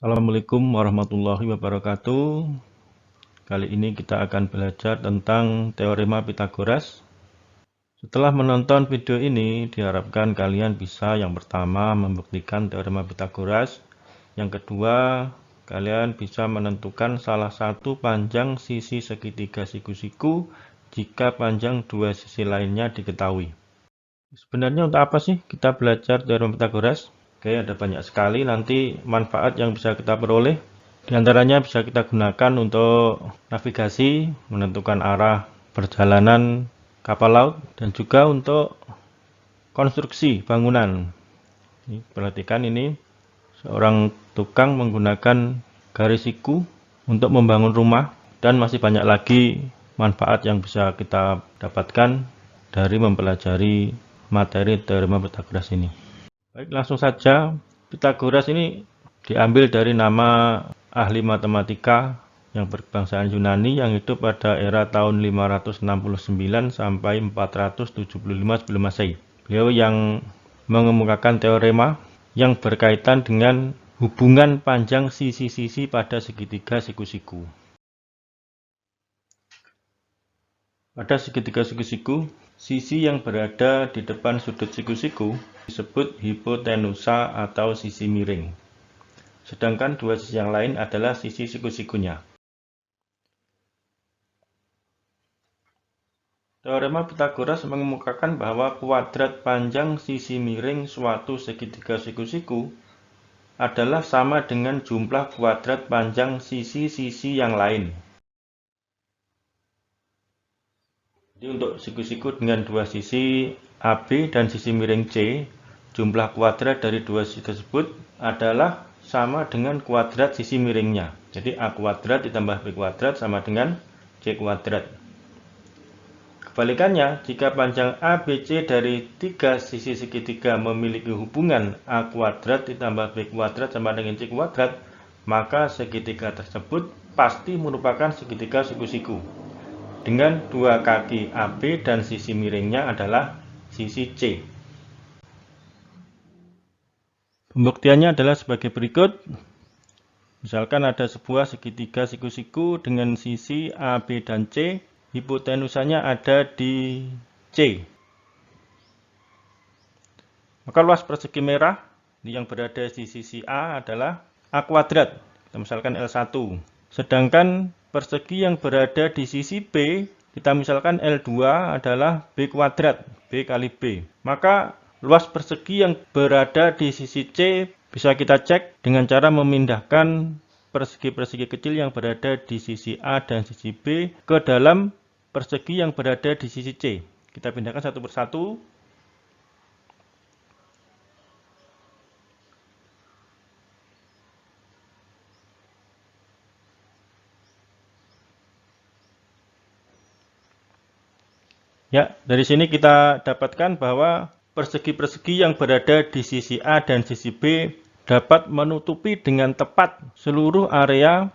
Assalamualaikum warahmatullahi wabarakatuh. Kali ini kita akan belajar tentang teorema Pythagoras. Setelah menonton video ini, diharapkan kalian bisa yang pertama membuktikan teorema Pythagoras. Yang kedua, kalian bisa menentukan salah satu panjang sisi segitiga siku-siku jika panjang dua sisi lainnya diketahui. Sebenarnya untuk apa sih kita belajar teorema Pythagoras? Oke, ada banyak sekali nanti manfaat yang bisa kita peroleh. Di antaranya bisa kita gunakan untuk navigasi, menentukan arah perjalanan kapal laut, dan juga untuk konstruksi bangunan. Perhatikan ini, seorang tukang menggunakan garis siku untuk membangun rumah, dan masih banyak lagi manfaat yang bisa kita dapatkan dari mempelajari materi teorema Pythagoras ini. Baik, langsung saja. Pythagoras ini diambil dari nama ahli matematika yang berkebangsaan Yunani yang hidup pada era tahun 569 sampai 475 sebelum Masehi. Beliau yang mengemukakan teorema yang berkaitan dengan hubungan panjang sisi-sisi pada segitiga siku-siku. Pada segitiga siku-siku, sisi yang berada di depan sudut siku-siku disebut hipotenusa atau sisi miring. Sedangkan dua sisi yang lain adalah sisi siku-sikunya. Teorema Pythagoras mengemukakan bahwa kuadrat panjang sisi miring suatu segitiga siku-siku adalah sama dengan jumlah kuadrat panjang sisi-sisi yang lain. Jadi untuk siku-siku dengan dua sisi AB dan sisi miring C, jumlah kuadrat dari dua sisi tersebut adalah sama dengan kuadrat sisi miringnya. Jadi A kuadrat ditambah B kuadrat sama dengan C kuadrat. Kebalikannya, jika panjang ABC dari tiga sisi segitiga memiliki hubungan A kuadrat ditambah B kuadrat sama dengan C kuadrat, maka segitiga tersebut pasti merupakan segitiga siku-siku. Dengan dua kaki AB dan sisi miringnya adalah sisi C. Pembuktiannya adalah sebagai berikut. Misalkan ada sebuah segitiga siku-siku dengan sisi A, B, dan C. Hipotenusanya ada di C. Maka luas persegi merah yang berada di sisi A adalah A kuadrat. Kita misalkan L1. Sedangkan persegi yang berada di sisi B, kita misalkan L2 adalah B kuadrat. B kali B. Maka luas persegi yang berada di sisi C bisa kita cek dengan cara memindahkan persegi-persegi kecil yang berada di sisi A dan sisi B ke dalam persegi yang berada di sisi C. Kita pindahkan satu persatu. Ya, dari sini kita dapatkan bahwa persegi-persegi yang berada di sisi A dan sisi B dapat menutupi dengan tepat seluruh area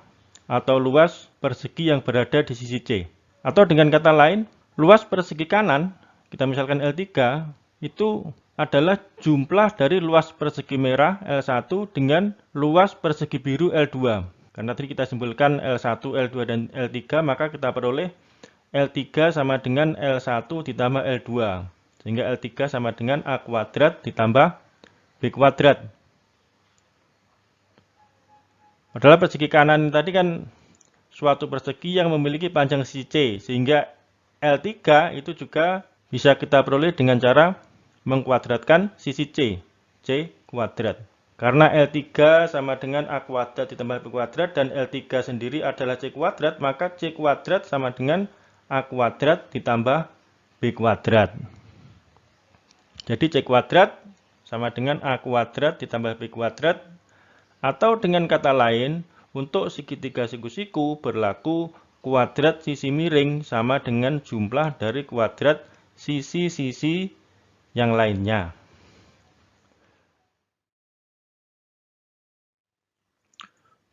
atau luas persegi yang berada di sisi C. Atau dengan kata lain, luas persegi kanan, kita misalkan L3, itu adalah jumlah dari luas persegi merah L1 dengan luas persegi biru L2. Karena tadi kita simpulkan L1, L2, dan L3, maka kita peroleh L3 sama dengan L1 ditambah L2. Sehingga L3 sama dengan A kuadrat ditambah B kuadrat. Padahal persegi kanan tadi kan suatu persegi yang memiliki panjang sisi C. Sehingga L3 itu juga bisa kita peroleh dengan cara mengkuadratkan sisi C. C kuadrat. Karena L3 sama dengan A kuadrat ditambah B kuadrat dan L3 sendiri adalah C kuadrat, maka C kuadrat sama dengan A kuadrat ditambah B kuadrat. Jadi C kuadrat sama dengan A kuadrat ditambah B kuadrat. Atau dengan kata lain, untuk segitiga siku-siku berlaku kuadrat sisi miring sama dengan jumlah dari kuadrat sisi-sisi yang lainnya.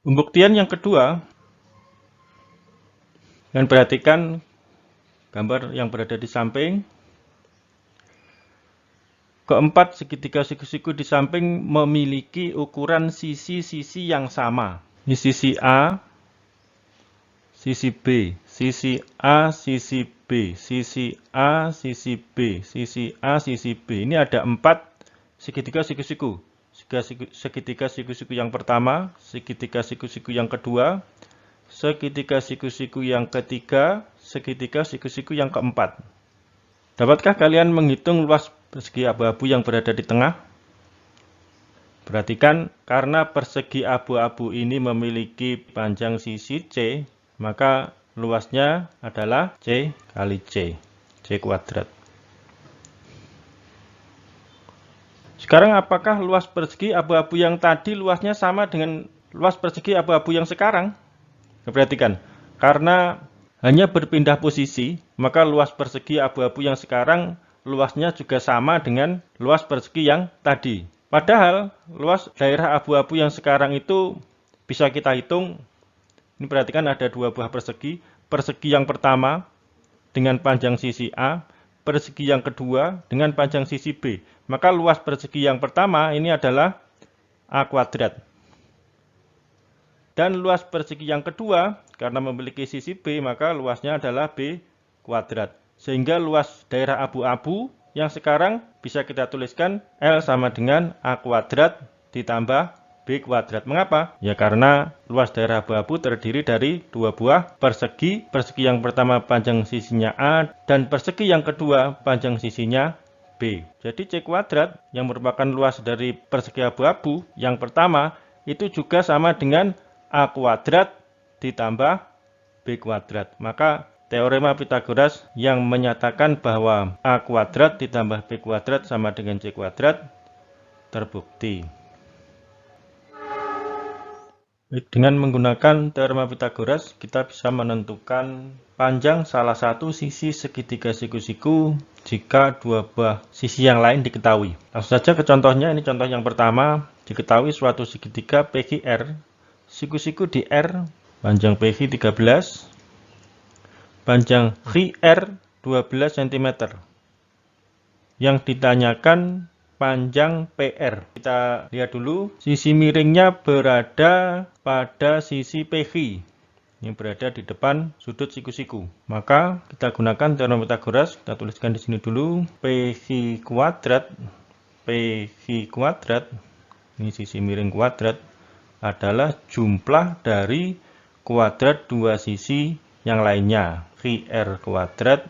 Pembuktian yang kedua, dan perhatikan gambar yang berada di samping. Keempat, segitiga siku-siku di samping memiliki ukuran sisi-sisi yang sama. Ini sisi A, sisi B, sisi A, sisi B, sisi A, sisi B, sisi A, sisi B. Ini ada 4 segitiga siku-siku. Segitiga siku-siku yang pertama, segitiga siku-siku yang kedua, segitiga siku-siku yang ketiga, segitiga siku-siku yang keempat. Dapatkah kalian menghitung luas persegi abu-abu yang berada di tengah? Perhatikan, karena persegi abu-abu ini memiliki panjang sisi C, maka luasnya adalah C kali C, C kuadrat. Sekarang apakah luas persegi abu-abu yang tadi luasnya sama dengan luas persegi abu-abu yang sekarang? Perhatikan, karena hanya berpindah posisi, maka luas persegi abu-abu yang sekarang luasnya juga sama dengan luas persegi yang tadi. Padahal luas daerah abu-abu yang sekarang itu bisa kita hitung. Ini perhatikan ada 2 buah persegi. Persegi yang pertama dengan panjang sisi A, persegi yang kedua dengan panjang sisi B. Maka luas persegi yang pertama ini adalah A kuadrat. Dan luas persegi yang kedua karena memiliki sisi B, maka luasnya adalah B kuadrat. Sehingga luas daerah abu-abu yang sekarang bisa kita tuliskan L sama dengan A kuadrat ditambah B kuadrat. Mengapa? Ya karena luas daerah abu-abu terdiri dari 2 buah persegi. Persegi yang pertama panjang sisinya A dan persegi yang kedua panjang sisinya B. Jadi C kuadrat yang merupakan luas dari persegi abu-abu yang pertama itu juga sama dengan A kuadrat ditambah B kuadrat. Maka teorema Pitagoras yang menyatakan bahwa A kuadrat ditambah B kuadrat sama dengan C kuadrat terbukti. Dengan menggunakan teorema Pitagoras, kita bisa menentukan panjang salah satu sisi segitiga siku-siku jika 2 buah sisi yang lain diketahui. Langsung saja ke contohnya. Ini contoh yang pertama. Diketahui suatu segitiga PQR, siku-siku di R, panjang PQ 13, panjang QR 12 cm. Yang ditanyakan panjang PR. Kita lihat dulu, sisi miringnya berada pada sisi PQ. Ini berada di depan sudut siku-siku. Maka kita gunakan teorema Pitagoras. Kita tuliskan di sini dulu PQ kuadrat. PQ kuadrat, ini sisi miring kuadrat, adalah jumlah dari kuadrat 2 sisi yang lainnya. QR kuadrat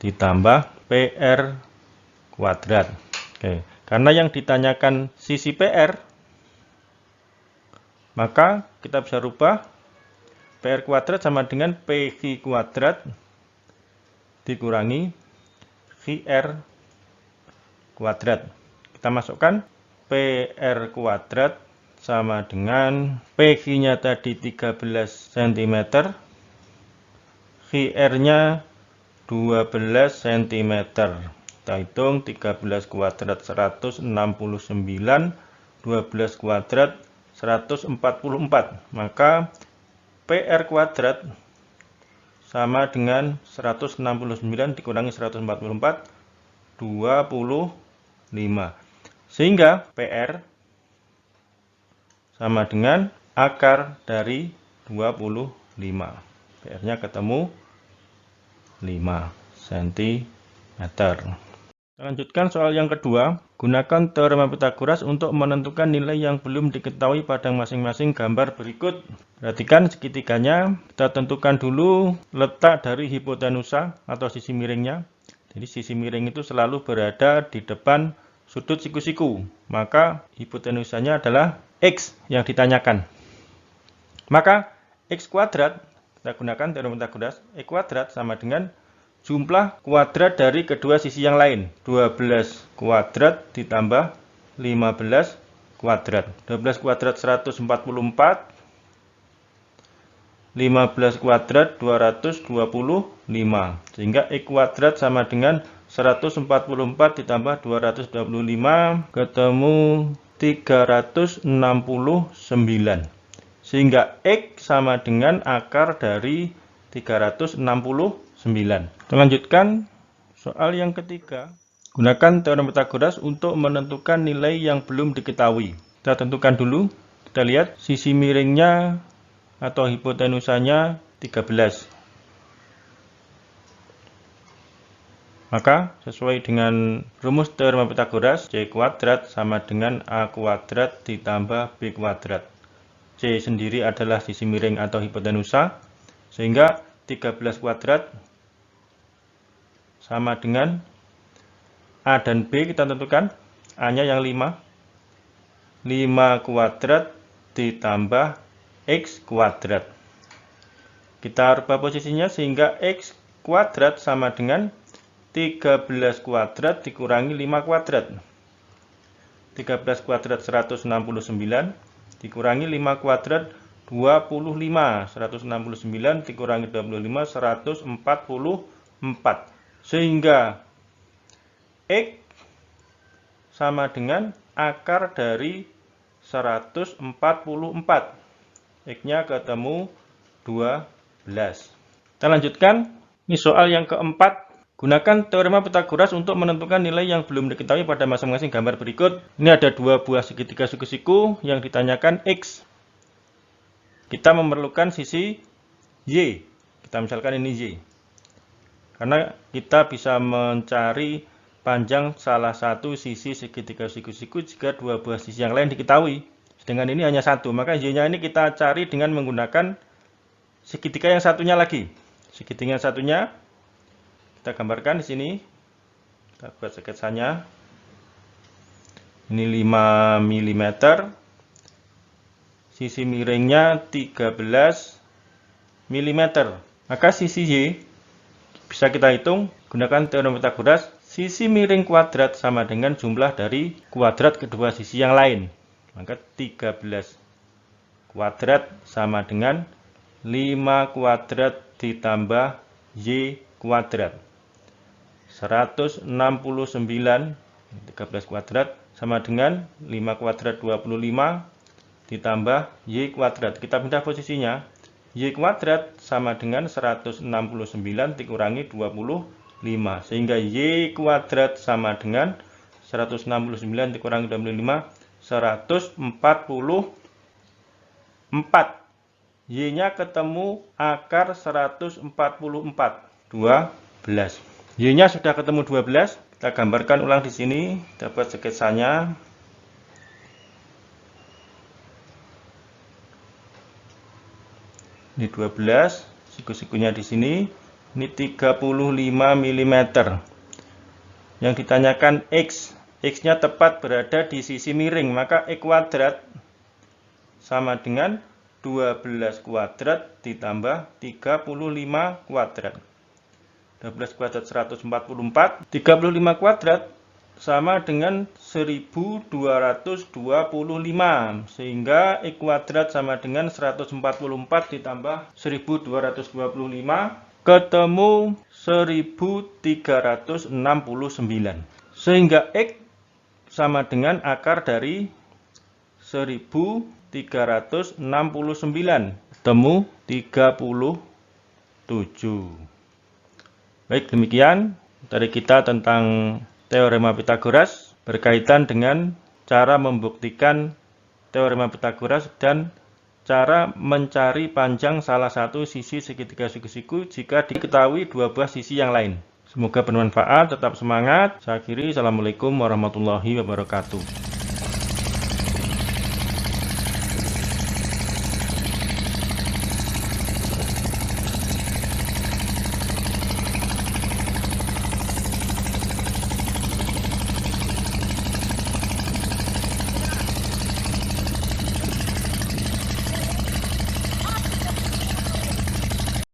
ditambah PR kuadrat. Oke. Karena yang ditanyakan sisi PR, maka kita bisa rubah PR kuadrat sama dengan PQ kuadrat dikurangi QR kuadrat. Kita masukkan PR kuadrat sama dengan PQ-nya tadi 13 cm, QR-nya 12 cm. Kita hitung 13 kuadrat 169, 12 kuadrat 144. Maka PR kuadrat sama dengan 169 dikurangi 144, 25. Sehingga PR sama dengan akar dari 25. PR-nya ketemu 5 cm. Kita lanjutkan soal yang kedua. Gunakan teorema Pitagoras untuk menentukan nilai yang belum diketahui pada masing-masing gambar berikut. Perhatikan segitiganya. Kita tentukan dulu letak dari hipotenusa atau sisi miringnya. Jadi sisi miring itu selalu berada di depan sudut siku-siku. Maka hipotenusanya adalah X yang ditanyakan. Maka X kuadrat, kita gunakan teorema Pitagoras, X kuadrat sama dengan jumlah kuadrat dari kedua sisi yang lain. 12 kuadrat ditambah 15 kuadrat. 12 kuadrat 144, 15 kuadrat 225. Sehingga X kuadrat sama dengan 144 ditambah 225 ketemu 369. Sehingga X sama dengan akar dari 369. Kita lanjutkan soal yang ketiga. Gunakan teorema Pythagoras untuk menentukan nilai yang belum diketahui. Kita tentukan dulu. Kita lihat sisi miringnya atau hipotenusanya 13. Maka sesuai dengan rumus teorema Pythagoras, C kuadrat sama dengan A kuadrat ditambah B kuadrat. C sendiri adalah sisi miring atau hipotenusa, sehingga 13 kuadrat sama dengan A dan B kita tentukan. A-nya yang 5. 5 kuadrat ditambah X kuadrat. Kita rubah posisinya sehingga X kuadrat sama dengan 13 kuadrat dikurangi 5 kuadrat. 13 kuadrat 169 dikurangi 5 kuadrat 25. 169 dikurangi 25 144. Sehingga X sama dengan akar dari 144. X-nya ketemu 12. Kita lanjutkan. Ini soal yang keempat. Gunakan teorema Pythagoras untuk menentukan nilai yang belum diketahui pada masing-masing gambar berikut. Ini ada dua buah segitiga siku-siku yang ditanyakan X. Kita memerlukan sisi Y. Kita misalkan ini Y. Karena kita bisa mencari panjang salah satu sisi segitiga siku-siku jika dua buah sisi yang lain diketahui. Sedangkan ini hanya satu, maka Y-nya ini kita cari dengan menggunakan segitiga yang satunya lagi. Segitiga yang satunya kita gambarkan di sini. Kita buat sketsanya. Ini 5 mm. Sisi miringnya 13 mm. Maka sisi Y bisa kita hitung gunakan teorema Pythagoras. Sisi miring kuadrat sama dengan jumlah dari kuadrat kedua sisi yang lain. Maka 13 kuadrat sama dengan 5 kuadrat ditambah Y kuadrat. 169 13 kuadrat sama dengan 5 kuadrat 25 ditambah Y kuadrat. Kita pindah posisinya. Y kuadrat sama dengan 169 dikurangi 25. Sehingga Y kuadrat sama dengan 169 dikurangi 25, 144. Y-nya ketemu akar 144. 12. Y-nya sudah ketemu 12. Kita gambarkan ulang di sini. Dapat sketsanya. Ini 12. Siku-sikunya di sini. Ini 35 mm. Yang ditanyakan X. X-nya tepat berada di sisi miring. Maka X kuadrat sama dengan 12 kuadrat ditambah 35 kuadrat. 12 kuadrat 144. 35 kuadrat sama dengan 1225. Sehingga X kuadrat sama dengan 144 ditambah 1225. Ketemu 1369. Sehingga X sama dengan akar dari 1369. Ketemu 37. Baik, demikian dari kita tentang teorema Pythagoras berkaitan dengan cara membuktikan teorema Pythagoras dan cara mencari panjang salah satu sisi segitiga siku-siku jika diketahui dua buah sisi yang lain. Semoga bermanfaat, tetap semangat. Saya akhiri, Assalamualaikum warahmatullahi wabarakatuh.